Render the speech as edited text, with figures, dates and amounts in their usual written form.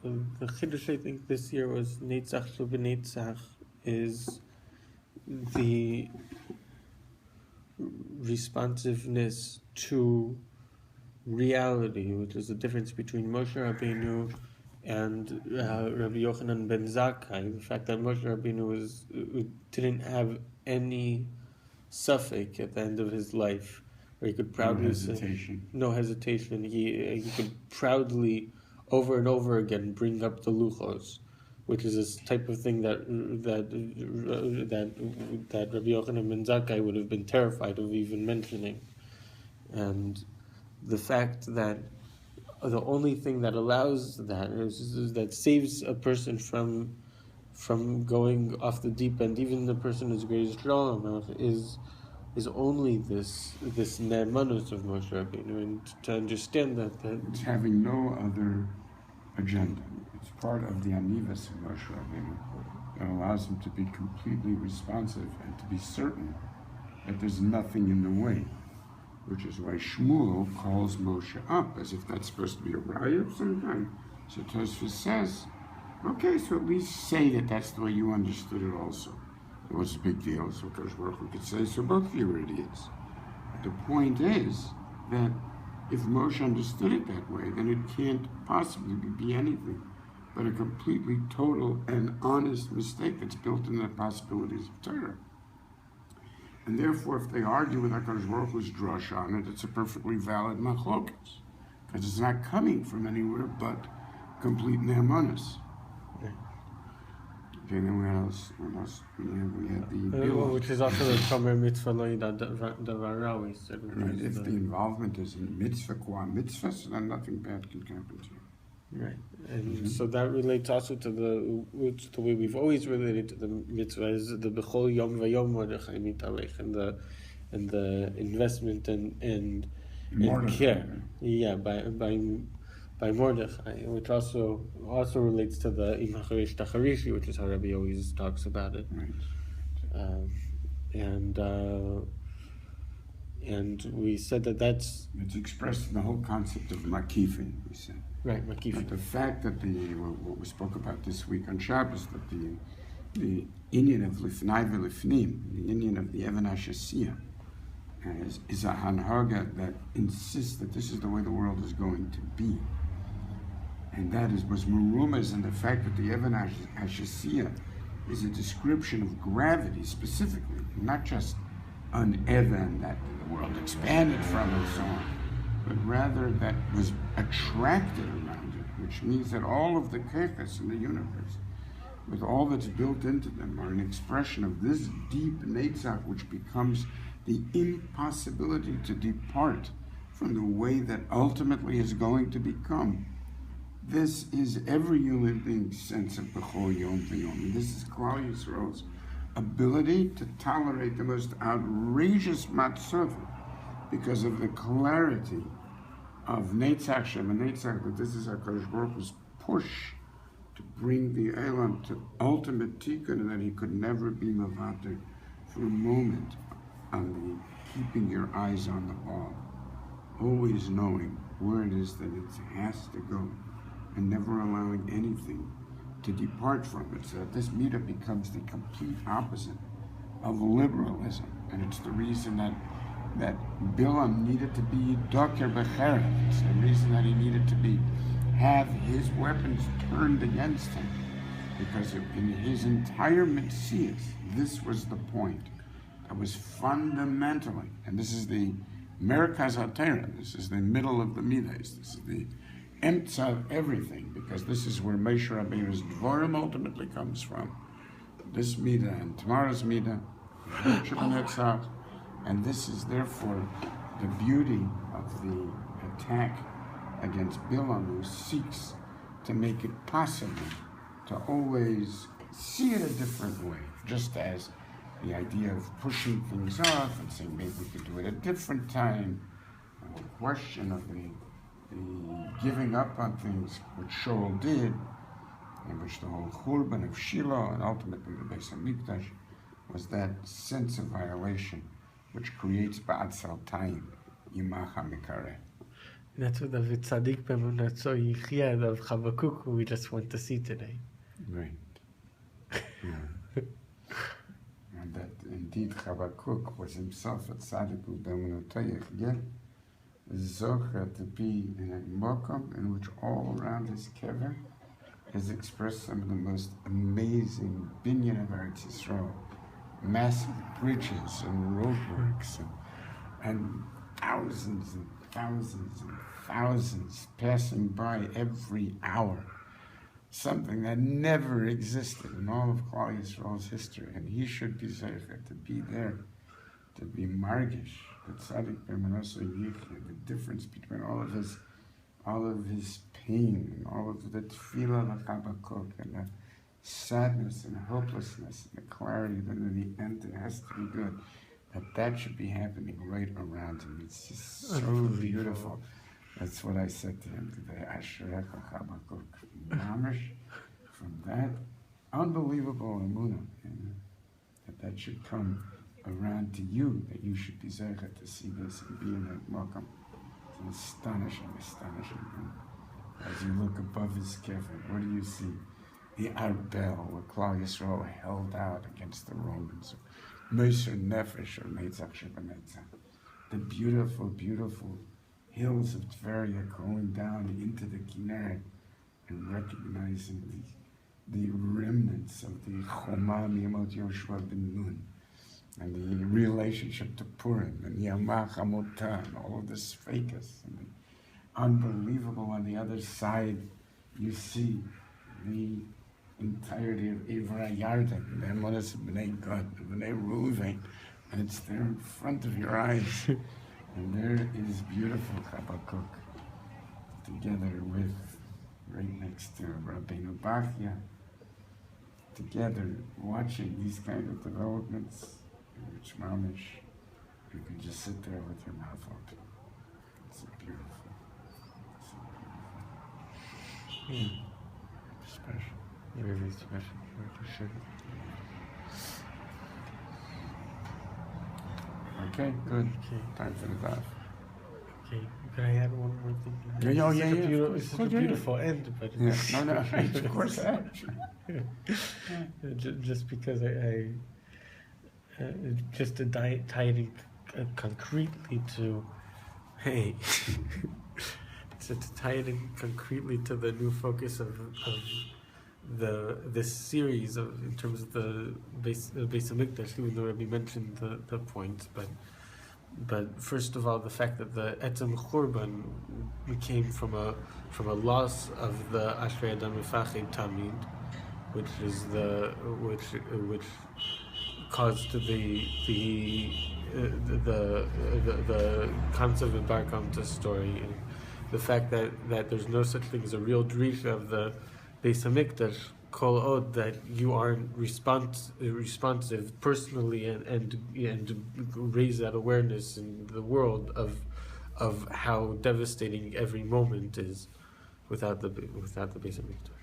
the Chiddush I think this year was Netzach Shebnantzach is the responsiveness to reality, which is the difference between Moshe Rabbeinu and Rabbi Yochanan ben Zakkai. The fact that Moshe Rabbeinu didn't have any suffix at the end of his life, where he could proudly say, no hesitation. He could proudly, over and over again, bring up the luchos, which is this type of thing that Rabbi Yochanan ben Zakkai would have been terrified of even mentioning. And the fact that the only thing that allows that is that saves a person from going off the deep end, even the person who's greatest shalom, is only this ne'emanus of Moshe Rabbeinu, and to understand that it's having no other agenda. It's part of the anivas of Moshe Rabbeinu that allows him to be completely responsive and to be certain that there's nothing in the way. Which is why Shmuel calls Moshe up, as if that's supposed to be a raya of some kind. So Tosfos says, okay, so at least say that that's the way you understood it also. It was a big deal, so Kadosh Baruch Hu could say, so both of you are idiots. But the point is that if Moshe understood it that way, then it can't possibly be anything but a completely total and honest mistake that's built into the possibilities of Torah. And therefore, if they argue with HaKadosh Baruch Hu's drush on it, it's a perfectly valid machlokas, because it's not coming from anywhere but complete ne'emanus. Okay, then what else? We had the which is also the Chomer Mitzvah Lo Yida Davar we said. Right, if the involvement is in mitzvah qua mitzvah, so then nothing bad can happen to you. Right, and so that relates also to the way we've always related to the mitzvah, is the bechol yom vayom Mordechai mitalech, and the investment and care, by Mordechai, which also relates to the im hacharish tacharishi, which is how Rabbi always talks about it, right. And we said it's expressed in the whole concept of makifin. We said. Right, makifin. But the fact that what we spoke about this week on Shabbos, that the Indian of lifnai v'lifnim, the Indian of the Even HaShasiyah, is a hanhaga that insists that this is the way the world is going to be, and that was merumas in the fact that the Even HaShasiyah is a description of gravity specifically, not just an Even that the world expanded from and so on, but rather that was attracted around it, which means that all of the kechas in the universe, with all that's built into them, are an expression of this deep netzach, which becomes the impossibility to depart from the way that ultimately is going to become. This is every human being's sense of b'chol yom v'yom. This is Klal Yisrael's ability to tolerate the most outrageous matzot, because of the clarity of Netzach Shebnantzach, that this is HaKadosh Baruch Hu's push to bring the Elam to ultimate tikkun, and that he could never be mavater for a moment on the keeping your eyes on the ball, always knowing where it is that it has to go, and never allowing anything to depart from it, so that this midah becomes the complete opposite of liberalism. And it's the reason that Bilam needed to be Dr. Becheret. It's the reason that he needed to have his weapons turned against him, because in his entire Metzias, this was the point that was fundamentally, and this is the Merkaz HaTorah, this is the middle of the Midas, this is the Emtza of everything, because this is where Moshe Rabbeinu's Dvorim ultimately comes from. This Midah and tomorrow's Midah, Shebnantzach. And this is therefore the beauty of the attack against Bilam, who seeks to make it possible to always see it a different way, just as the idea of pushing things off and saying maybe we could do it a different time, the whole question of the giving up on things, which Shaul did, in which the whole Churban of Shiloh and ultimately the Beis HaMikdash was that sense of violation, which creates Ba'atzal Taim, Yimach HaMikareh. That's what the Vitzadik Bemunatzo Yichia of Chavakuk we just went to see today. Right. Yeah. And that indeed Chavakuk was himself a tzaddik u'bemunatzo Yichia, zocher to be in a mokum in which all around his kever has expressed some of the most amazing binyan of Eretz Yisrael, massive bridges and roadworks and thousands and thousands and thousands passing by every hour. Something that never existed in all of Klal Yisrael's history, and he should be zeicher to be there, to be margish, the tzaddik b'manoso yichya, the difference between all of his pain, and all of the tefillah l'chabakuk, and the sadness and hopelessness, and the clarity that in the end it has to be good. That should be happening right around him. It's just so beautiful. That's what I said to him today. Asherecha Chabakuk. Mamish, from that unbelievable emunah, that should come around to you, that you should be zeicher to see this and be in that welcome. It's astonishing. And as you look above his kever, what do you see? The Arbel, where Klal Yisrael held out against the Romans. Moser Nefesh or Netzach Shebantzach. The beautiful, beautiful hills of Tveria going down into the Kinneret and recognizing the remnants of the Choma Miyamot Yoshua ben Nun and the relationship to Purim and Yamach Hamotah and all of the Sfekas and the unbelievable on the other side. You see the entirety of Ivra Yarden, the Emunas of B'nai Gad, B'nai Reuven, and it's there in front of your eyes. And there is beautiful Chabakuk, together with, right next to Rabbeinu Bachya, together watching these kind of developments, in which mamish, you can just sit there with your mouth open. It's so beautiful. Special. Really special, for sure. Okay, good. Okay. Time for the daf. Okay, can I add one more thing? Yeah. It's such a beautiful end, but no, of course. Just because I just to tie it concretely to, hey, to tie it in concretely to the new focus of this series in terms of the Beis Hamikdash, even though we mentioned the points, but first of all, the fact that the Etzem Churban came from a loss of the Ashrei Adam Mefachim Tamid, which caused the concept of Bar Kamta story, and the fact that there's no such thing as a real drisha of the Beis Hamikdash, kol od, that you aren't responsive personally and raise that awareness in the world of how devastating every moment is without the Beis Hamikdash.